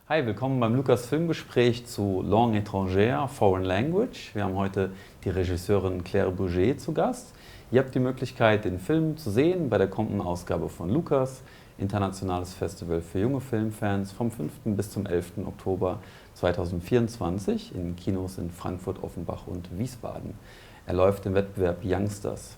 Hi, willkommen beim Lukas Filmgespräch zu Langue étrangère, Foreign Language. Wir haben heute die Regisseurin Claire Burger zu Gast. Ihr habt die Möglichkeit, den Film zu sehen bei der kommenden Ausgabe von Lukas, internationales Festival für junge Filmfans, vom 5. bis zum 11. Oktober 2024 in Kinos in Frankfurt, Offenbach und Wiesbaden. Er läuft im Wettbewerb Youngsters.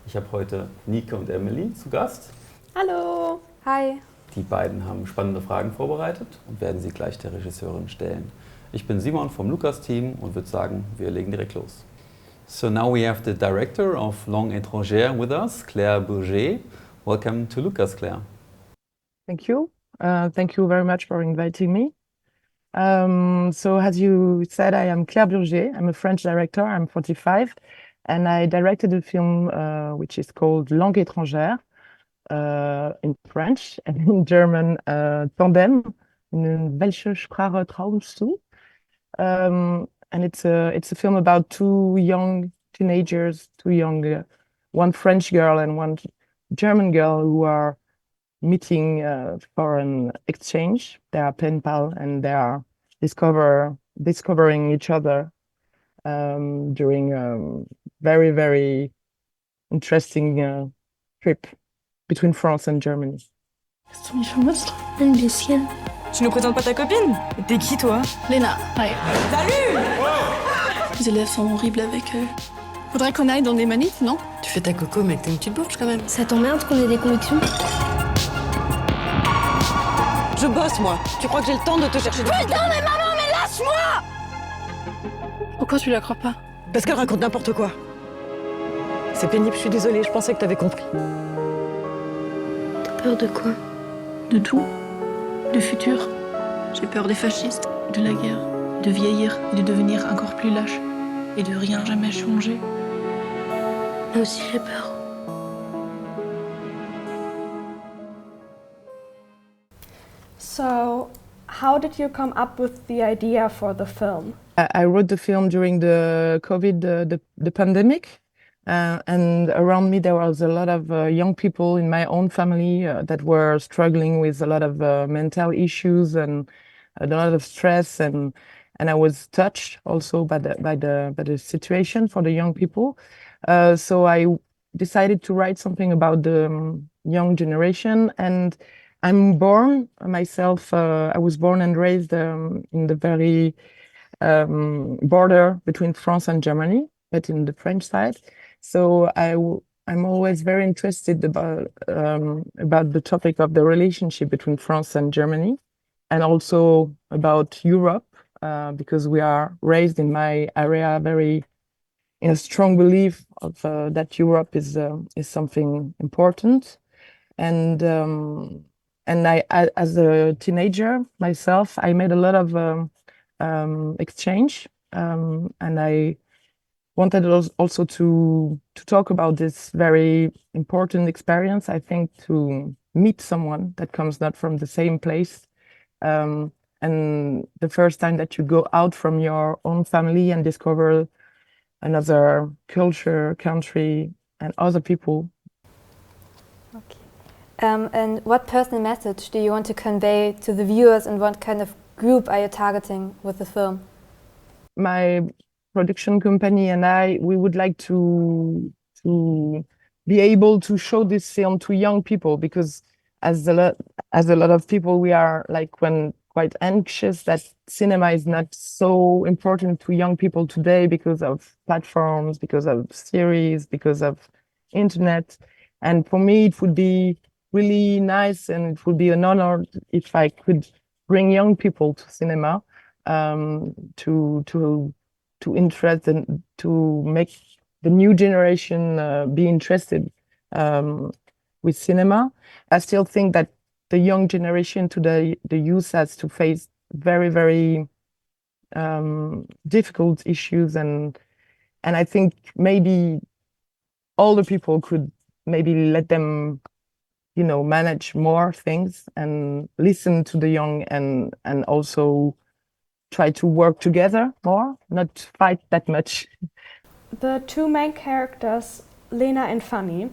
Ich habe heute Nike und Emely zu Gast. Hallo. Hi. Die beiden haben spannende Fragen vorbereitet und werden sie gleich der Regisseurin stellen. Ich bin Simon vom Lukas-Team und würde sagen, wir legen direkt los. So now we have the director of Langue étrangère with us, Claire Burger. Welcome to Lukas, Claire. Thank you. Thank you very much for inviting me. So as you said, I am Claire Burger. I'm a French director. I'm 45, and I directed a film which is called Langue étrangère. In French, and in German, TANDEM, in welche Sprache träumst du? And it's a film about two young teenagers, one French girl and one German girl who are meeting for an exchange. They are pen pal and they are discovering each other during a very, very interesting trip between France and Germany. C'est un monstre. Une lycéenne. Tu nous présentes pas ta copine? T'es qui, toi? Léna. Ouais. Salut! Les élèves sont horribles avec eux. Faudrait qu'on aille dans des manifs, non? Tu fais ta coco, mais t'es une petite bourge quand même. Ça t'emmerde qu'on ait des convictions? Je bosse, moi. Tu crois que j'ai le temps de te chercher? Putain, mais maman, mais lâche-moi! Pourquoi tu la crois pas? Parce qu'elle raconte n'importe quoi. C'est pénible, je suis désolée, je pensais que t'avais compris. Peur de quoi? De tout. Du futur. J'ai peur des fascistes, de la guerre, de vieillir et de devenir encore plus lâche. Et de rien jamais changer. Moi aussi j'ai peur. So, how did you come up with the idea for the film? I wrote the film during the COVID, the pandemic. And around me, there was a lot of young people in my own family that were struggling with a lot of mental issues and a lot of stress, and I was touched also by the situation for the young people. So I decided to write something about the young generation. And I'm born myself. I was born and raised in the very border between France and Germany, but in the French side. So I'm always very interested about the topic of the relationship between France and Germany, and also about Europe, because we are raised in my area very in a strong belief of that Europe is something important, and I as a teenager myself, I made a lot of exchange, and I wanted also to talk about this very important experience, I think, to meet someone that comes not from the same place. And the first time that you go out from your own family and discover another culture, country, and other people. Okay. And what personal message do you want to convey to the viewers, and what kind of group are you targeting with the film? My production company and we would like to be able to show this film to young people, because as a lot of people, we are quite anxious that cinema is not so important to young people today because of platforms, because of series, because of internet. And for me, it would be really nice, and it would be an honor if I could bring young people to cinema, to interest and to make the new generation be interested with cinema. I still think that the young generation today, the youth, has to face very, very difficult issues, and I think maybe older people could maybe let them, manage more things and listen to the young, and also try to work together more, not fight that much. The two main characters, Lena and Fanny,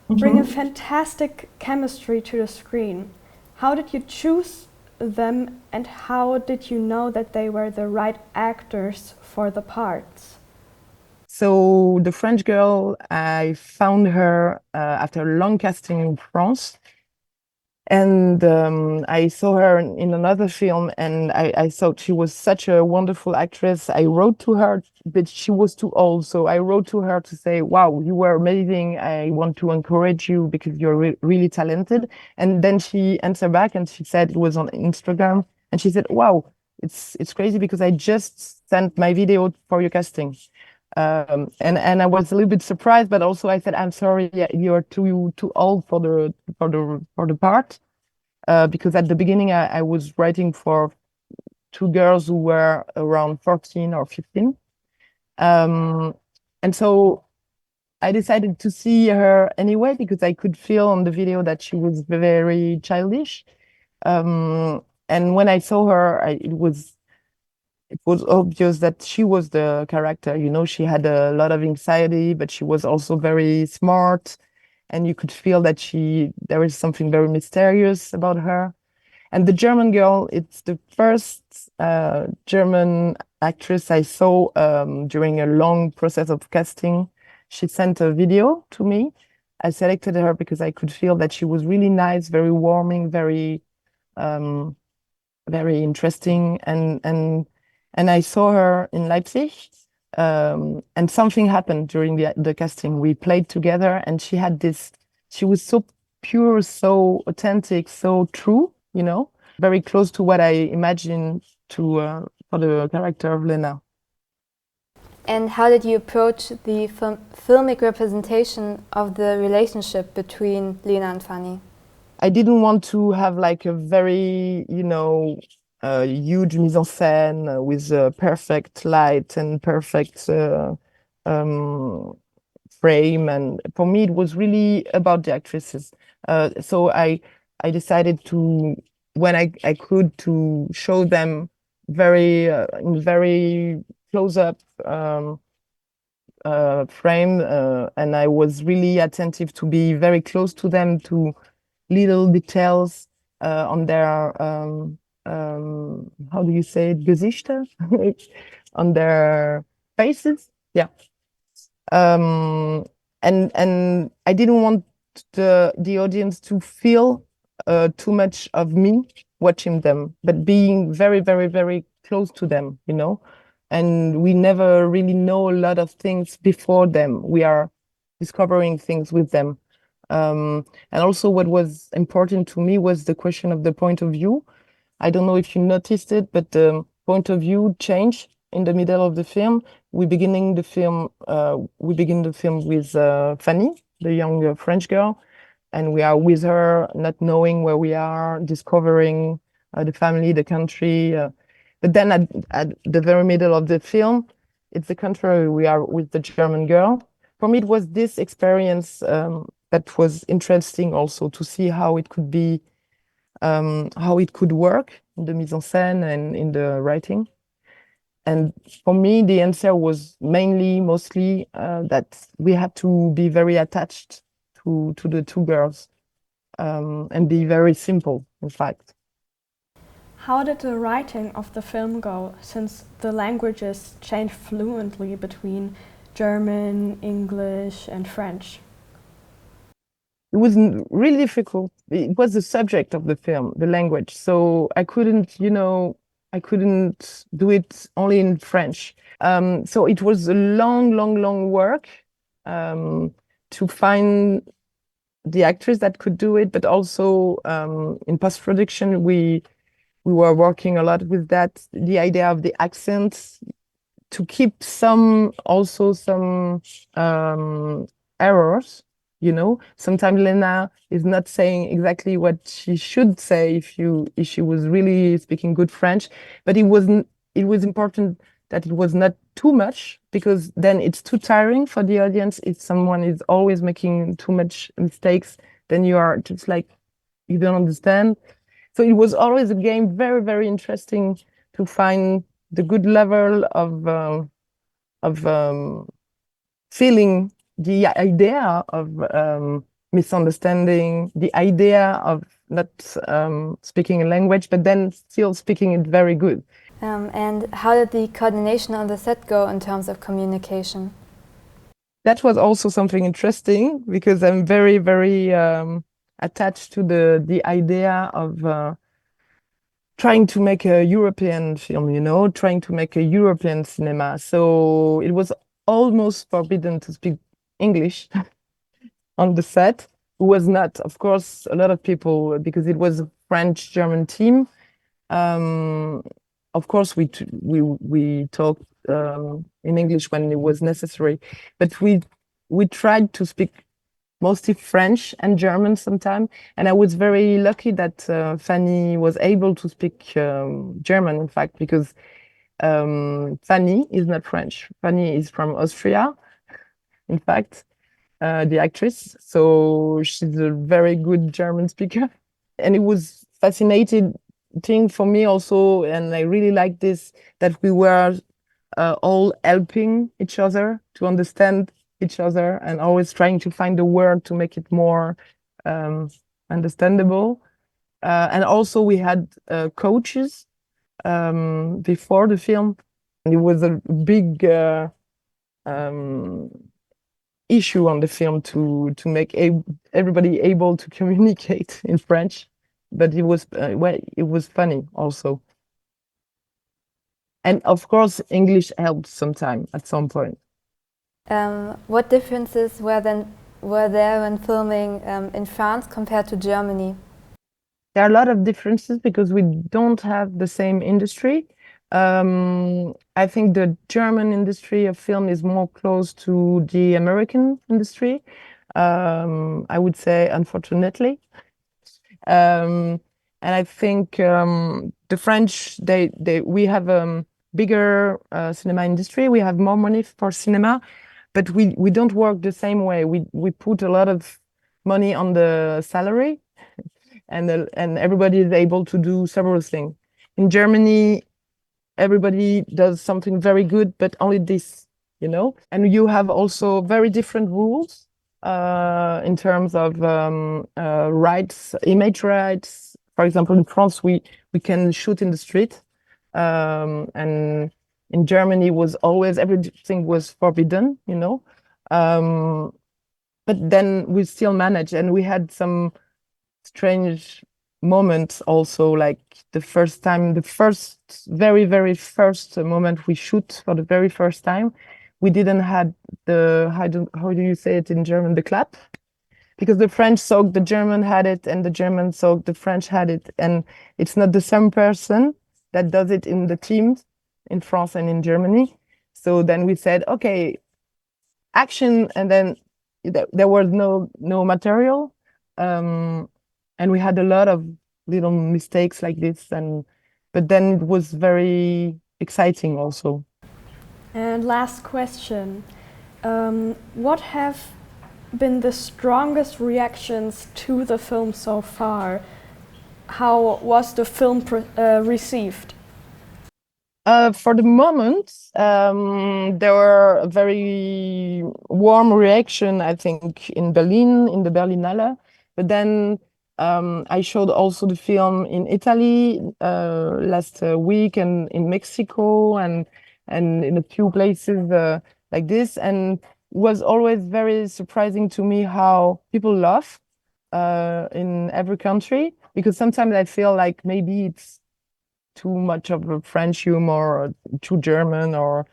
bring a fantastic chemistry to the screen. How did you choose them, and how did you know that they were the right actors for the parts? So the French girl, I found her after a long casting in France. And I saw her in another film, and I thought she was such a wonderful actress. I wrote to her, but she was too old. So I wrote to her to say, wow, you were amazing. I want to encourage you because you're really talented. And then she answered back and she said it was on Instagram. And she said, wow, it's crazy because I just sent my video for your casting. And I was a little bit surprised, but also I said, I'm sorry, you're too old for the part, because at the beginning I was writing for two girls who were around 14 or 15, and so I decided to see her anyway because I could feel on the video that she was very childish, and when I saw her, it was obvious that she was the character. You know, she had a lot of anxiety, but she was also very smart. And you could feel that there is something very mysterious about her. And the German girl, it's the first German actress I saw during a long process of casting. She sent a video to me. I selected her because I could feel that she was really nice, very warming, very interesting. And I saw her in Leipzig, and something happened during the casting. We played together, and she was so pure, so authentic, so true, you know, very close to what I imagined for the character of Lena. And how did you approach the filmic representation of the relationship between Lena and Fanny? I didn't want to have like a very, huge mise en scène with perfect light and perfect frame. And for me, it was really about the actresses. So I decided to, when I could, to show them in very close up frame, and I was really attentive to be very close to them, to little details on their how do you say it, Gesichter, on their faces. Yeah. And I didn't want the audience to feel too much of me watching them, but being very, very, very close to them, you know. And we never really know a lot of things before them. We are discovering things with them. And also what was important to me was the question of the point of view. I don't know if you noticed it, but the point of view changed in the middle of the film. We begin the film with Fanny, the young French girl, and we are with her, not knowing where we are, discovering the family, the country. But then at the very middle of the film, it's the contrary. We are with the German girl. For me, it was this experience that was interesting also, to see how it could be, how it could work in the mise en scène and in the writing. And for me, the answer was mostly that we had to be very attached to the two girls, and be very simple, in fact. How did the writing of the film go, since the languages change fluently between German, English, and French? It was really difficult. It was the subject of the film, the language. So I couldn't do it only in French. So it was a long work to find the actress that could do it, but also in post-production, we were working a lot with that, the idea of the accents, to keep some errors. You know, sometimes Lena is not saying exactly what she should say if she was really speaking good French, but it was important that it was not too much, because then it's too tiring for the audience. If someone is always making too much mistakes, then you are just like, you don't understand. So it was always a game, very, very interesting to find the good level of feeling the idea of misunderstanding, the idea of not speaking a language, but then still speaking it very good. And how did the coordination on the set go in terms of communication? That was also something interesting because I'm very, very attached to the idea of trying to make a European film, you know, trying to make a European cinema. So it was almost forbidden to speak English on the set. It was not, of course, a lot of people, because it was a French-German team. Of course, we talked in English when it was necessary, but we tried to speak mostly French and German sometimes. And I was very lucky that Fanny was able to speak German, in fact, because Fanny is not French. Fanny is from Austria, in fact, the actress. So she's a very good German speaker. And it was fascinating thing for me also, and I really like this, that we were all helping each other to understand each other and always trying to find a word to make it more understandable. And also we had coaches before the film. And it was a big issue on the film to make everybody able to communicate in French, but it was well, it was funny also. And of course, English helped sometime at some point. What differences were there when filming in France compared to Germany? There are a lot of differences because we don't have the same industry. I think the German industry of film is more close to the American industry, I would say, unfortunately. And I think the French, we have a bigger cinema industry. We have more money for cinema, but we don't work the same way. We put a lot of money on the salary, and everybody is able to do several things. In Germany, everybody does something very good, but only this, you know. And you have also very different rules in terms of rights, image rights. For example, in France, we can shoot in the street, and in Germany was always, everything was forbidden, you know. But then we still managed, and we had some strange moments also, like the first time, very, very first moment we shoot for the very first time, we didn't have how do you say it in German, the clap? Because the French thought the German had it, and the German thought the French had it, and it's not the same person that does it in the teams in France and in Germany. So then we said, okay, action, and then there was no material, and we had a lot of little mistakes like this, but then it was very exciting also. And last question, what have been the strongest reactions to the film so far? How was the film received? For the moment, there were a very warm reaction, I think, in Berlin, in the Berlinale. But then I showed also the film in Italy last week, and in Mexico, and in a few places like this. And it was always very surprising to me how people laugh in every country, because sometimes I feel like maybe it's too much of a French humor, or too German, or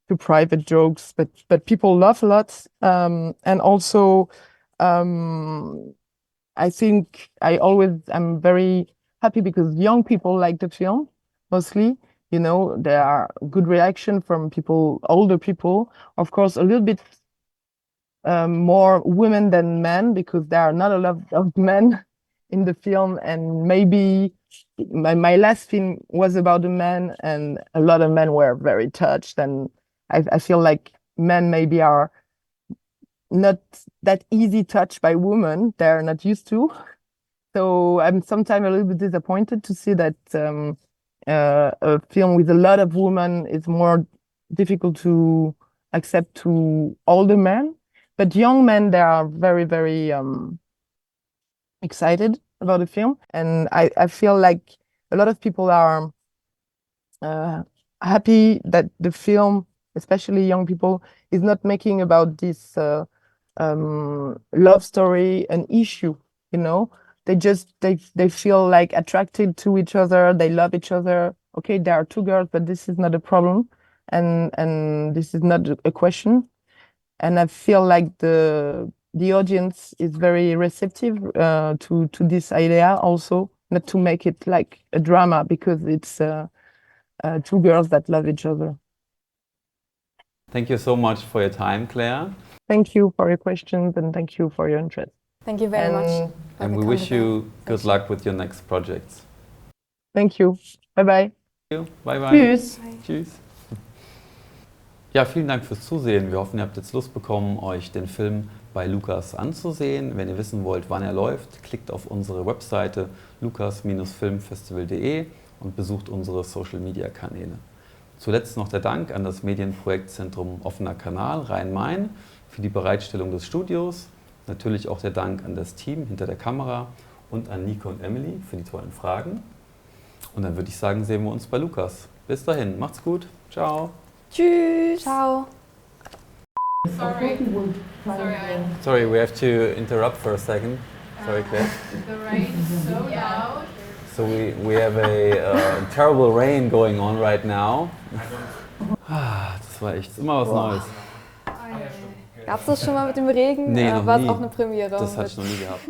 too private jokes, but people laugh a lot. And also, I think I'm very happy because young people like the film, mostly. You know, there are good reaction from people, older people. Of course, a little bit more women than men, because there are not a lot of men in the film. And maybe my last film was about a man, and a lot of men were very touched. And I feel like men maybe are not that easy touched by women. They're not used to. So I'm sometimes a little bit disappointed to see that a film with a lot of women is more difficult to accept to older men. But young men, they are very, very excited. about the film. And I feel like a lot of people are happy that the film, especially young people, is not making about this love story an issue, you know. They feel like attracted to each other, they love each other. Okay, there are two girls, but this is not a problem, and this is not a question. And I feel like the audience is very receptive to this idea also, not to make it like a drama, because it's two girls that love each other. Thank you so much for your time, Claire. Thank you for your questions and thank you for your interest. Thank you very much. And we wish you good luck with your next projects. Thank you. Bye-bye. Bye bye. Tschüss. Tschüss. Ja, vielen Dank fürs Zusehen. Wir hoffen, ihr habt jetzt Lust bekommen, euch den Film bei Lukas anzusehen. Wenn ihr wissen wollt, wann er läuft, klickt auf unsere Webseite lukas-filmfestival.de und besucht unsere Social-Media-Kanäle. Zuletzt noch der Dank an das Medienprojektzentrum Offener Kanal Rhein-Main für die Bereitstellung des Studios. Natürlich auch der Dank an das Team hinter der Kamera und an Nico und Emely für die tollen Fragen. Und dann würde ich sagen, sehen wir uns bei Lukas. Bis dahin, macht's gut. Ciao. Tschüss. Ciao. Sorry, we have to interrupt for a second. Sorry, Claire. The rain is so loud. So we have a terrible rain going on right now. Das war echt immer was Neues. Gab es das schon mal mit dem Regen? Nee, noch war es nie. auch eine Premiere? Das hatte ich noch nie gehabt.